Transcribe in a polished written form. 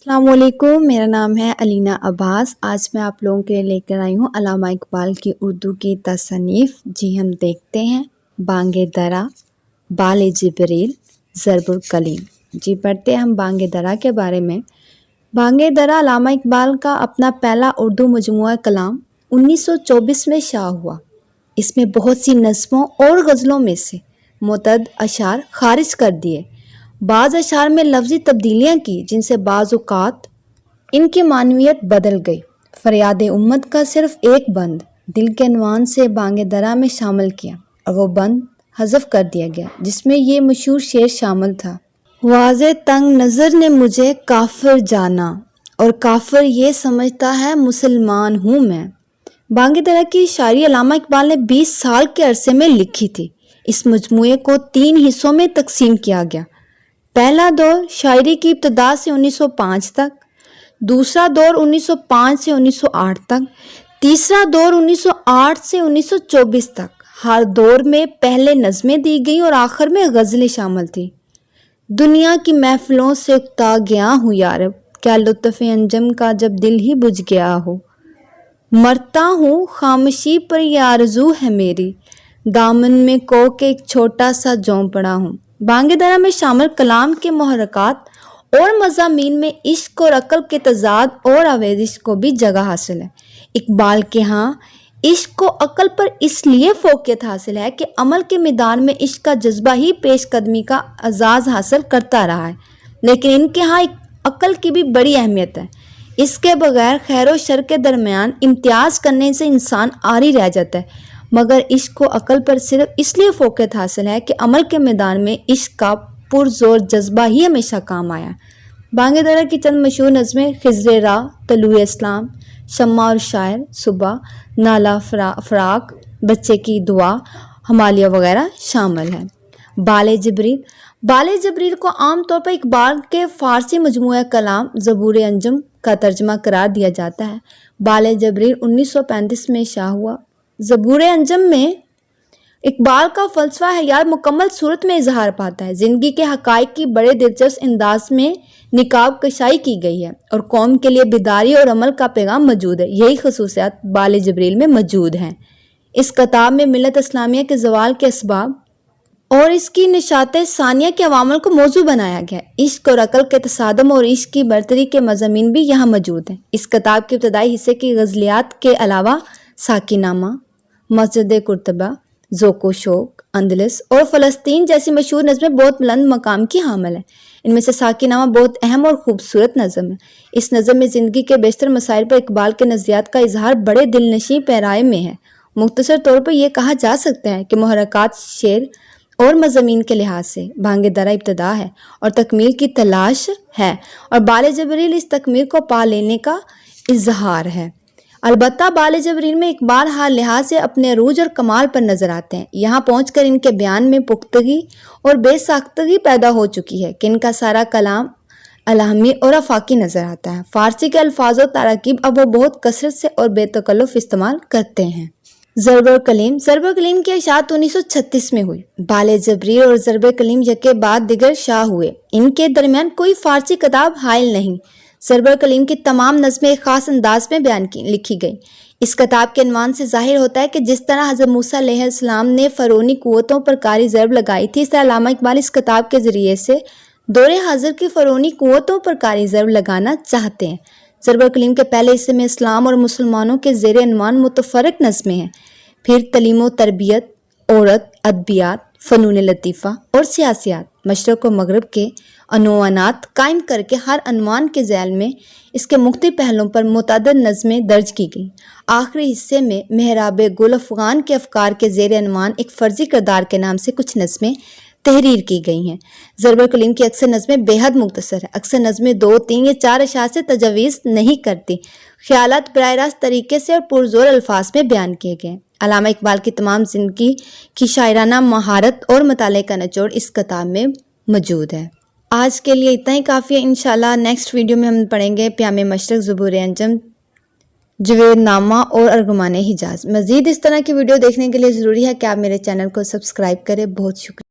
السلام علیکم، میرا نام ہے علینا عباس۔ آج میں آپ لوگوں کے لیے لے کر آئی ہوں علامہ اقبال کی اردو کی تصنیف۔ جی ہم دیکھتے ہیں بانگ درا، بال جبریل، ضرب الکلیم۔ جی پڑھتے ہیں ہم بانگ درا کے بارے میں۔ بانگ درا علامہ اقبال کا اپنا پہلا اردو مجموعہ کلام 1924 میں شائع ہوا۔ اس میں بہت سی نظموں اور غزلوں میں سے متعدد اشعار خارج کر دیے، بعض اشعار میں لفظی تبدیلیاں کی جن سے بعض اوقات ان کی معنویت بدل گئی۔ فریاد امت کا صرف ایک بند دل کے عنوان سے بانگ درا میں شامل کیا اور وہ بند حذف کر دیا گیا، جس میں یہ مشہور شعر شامل تھا: واضح تنگ نظر نے مجھے کافر جانا اور کافر یہ سمجھتا ہے مسلمان ہوں میں۔ بانگ درا کی شاعری علامہ اقبال نے 20 سال کے عرصے میں لکھی تھی۔ اس مجموعے کو 3 حصوں میں تقسیم کیا گیا۔ پہلا دور شاعری کی ابتدا سے 1905 تک، دوسرا دور 1905 سے 1908 تک، تیسرا دور 1908 سے 1924 تک۔ ہر دور میں پہلے نظمیں دی گئیں اور آخر میں غزلیں شامل تھیں۔ دنیا کی محفلوں سے اکتا گیا ہوں یارب، کیا لطف انجم کا جب دل ہی بجھ گیا ہو۔ مرتا ہوں خاموشی پر یہ آرزو ہے میری، دامن میں کو کے ایک چھوٹا سا جوں پڑا ہوں۔ بانگ درا میں شامل کلام کے محرکات اور مضامین میں عشق اور عقل کے تضاد اور آویزش کو بھی جگہ حاصل ہے۔ اقبال کے ہاں عشق کو عقل پر اس لیے فوقیت حاصل ہے کہ عمل کے میدان میں عشق کا جذبہ ہی پیش قدمی کا اعزاز حاصل کرتا رہا ہے، لیکن ان کے ہاں عقل کی بھی بڑی اہمیت ہے۔ اس کے بغیر خیر و شر کے درمیان امتیاز کرنے سے انسان عاری رہ جاتا ہے، مگر عشق و عقل پر صرف اس لیے فوقیت حاصل ہے کہ عمل کے میدان میں عشق کا پرزور جذبہ ہی ہمیشہ کام آیا۔ بانگ درا کی چند مشہور نظمیں خضر راہ، طلوع اسلام، شمع اور شاعر، صبح، نالہ فراق، بچے کی دعا، ہمالیہ وغیرہ شامل ہیں۔ بال جبریل کو عام طور پر اقبال کے فارسی مجموعہ کلام زبور انجم کا ترجمہ قرار دیا جاتا ہے۔ بال جبریل 1935 میں شائع ہوا۔ زبور انجم میں اقبال کا فلسفہ حیات مکمل صورت میں اظہار پاتا ہے۔ زندگی کے حقائق کی بڑے دلچسپ انداز میں نقاب کشائی کی گئی ہے اور قوم کے لیے بیداری اور عمل کا پیغام موجود ہے۔ یہی خصوصیات بال جبریل میں موجود ہیں۔ اس کتاب میں ملت اسلامیہ کے زوال کے اسباب اور اس کی نشاط ثانیہ کے عوامل کو موضوع بنایا گیا ہے۔ عشق اور عقل کے تصادم اور عشق کی برتری کے مضامین بھی یہاں موجود ہیں۔ اس کتاب کے ابتدائی حصے کی غزلیات کے علاوہ ساقی نامہ، مسجد قرطبہ، ذوق و شوق، اندلس اور فلسطین جیسی مشہور نظمیں بہت بلند مقام کی حامل ہیں۔ ان میں سے ساقی نامہ بہت اہم اور خوبصورت نظم ہے۔ اس نظم میں زندگی کے بیشتر مسائل پر اقبال کے نظریات کا اظہار بڑے دل نشیں پیرائے میں ہے۔ مختصر طور پر یہ کہا جا سکتا ہے کہ محرکات، شعر اور مضامین کے لحاظ سے بانگ درا ابتدا ہے اور تکمیل کی تلاش ہے، اور بال جبریل اس تکمیل کو پا لینے کا اظہار ہے۔ البتہ بال جبریل میں اقبال ہر لحاظ سے اپنے عروج اور کمال پر نظر آتے ہیں۔ یہاں پہنچ کر ان کے بیان میں پختگی اور بے ساختگی پیدا ہو چکی ہے کہ ان کا سارا کلام الہامی اور آفاقی نظر آتا ہے۔ فارسی کے الفاظ و تراکیب اب وہ بہت کثرت سے اور بے تکلف استعمال کرتے ہیں۔ ضرب الکلیم کی اشاعت 1936 میں ہوئی۔ بال جبریل اور ضرب الکلیم یکے بعد دیگر شائع ہوئے۔ ان کے درمیان کوئی فارسی کتاب حائل نہیں۔ ضرب الکلیم کی تمام نظمیں ایک خاص انداز میں لکھی گئیں۔ اس کتاب کے عنوان سے ظاہر ہوتا ہے کہ جس طرح حضرت موسیٰ علیہ السلام نے فرعونی قوتوں پر کاری ضرب لگائی تھی، اس طرح علامہ اقبال اس کتاب کے ذریعے سے دور حاضر کی فرعونی قوتوں پر کاری ضرب لگانا چاہتے ہیں۔ ضرب الکلیم کے پہلے حصے میں اسلام اور مسلمانوں کے زیر عنوان متفرق نظمیں ہیں، پھر تعلیم و تربیت، عورت، ادبیات، فنون لطیفہ اور سیاسیات، مشرق و مغرب کے عنوانات قائم کر کے ہر عنوان کے ذیل میں اس کے مختلف پہلوؤں پر متعدد نظمیں درج کی گئیں۔ آخری حصے میں محراب گل افغان کے افکار کے زیر عنوان ایک فرضی کردار کے نام سے کچھ نظمیں تحریر کی گئی ہیں۔ ضرب الکلیم کی اکثر نظمیں بے حد مختصر ہیں۔ اکثر نظمیں 2، 3 یا 4 اشعار سے تجاوز نہیں کرتی۔ خیالات براہ راست طریقے سے اور پرزور الفاظ میں بیان کیے گئے۔ علامہ اقبال کی تمام زندگی کی شاعرانہ مہارت اور مطالعے کا نچوڑ اس کتاب میں موجود ہے۔ آج کے لیے اتنا ہی کافی ہے۔ انشاءاللہ نیکسٹ ویڈیو میں ہم پڑھیں گے پیام مشرق، زبور انجم، جوید نامہ اور ارغمان حجاز۔ مزید اس طرح کی ویڈیو دیکھنے کے لیے ضروری ہے کہ آپ میرے چینل کو سبسکرائب کریں۔ بہت شکریہ۔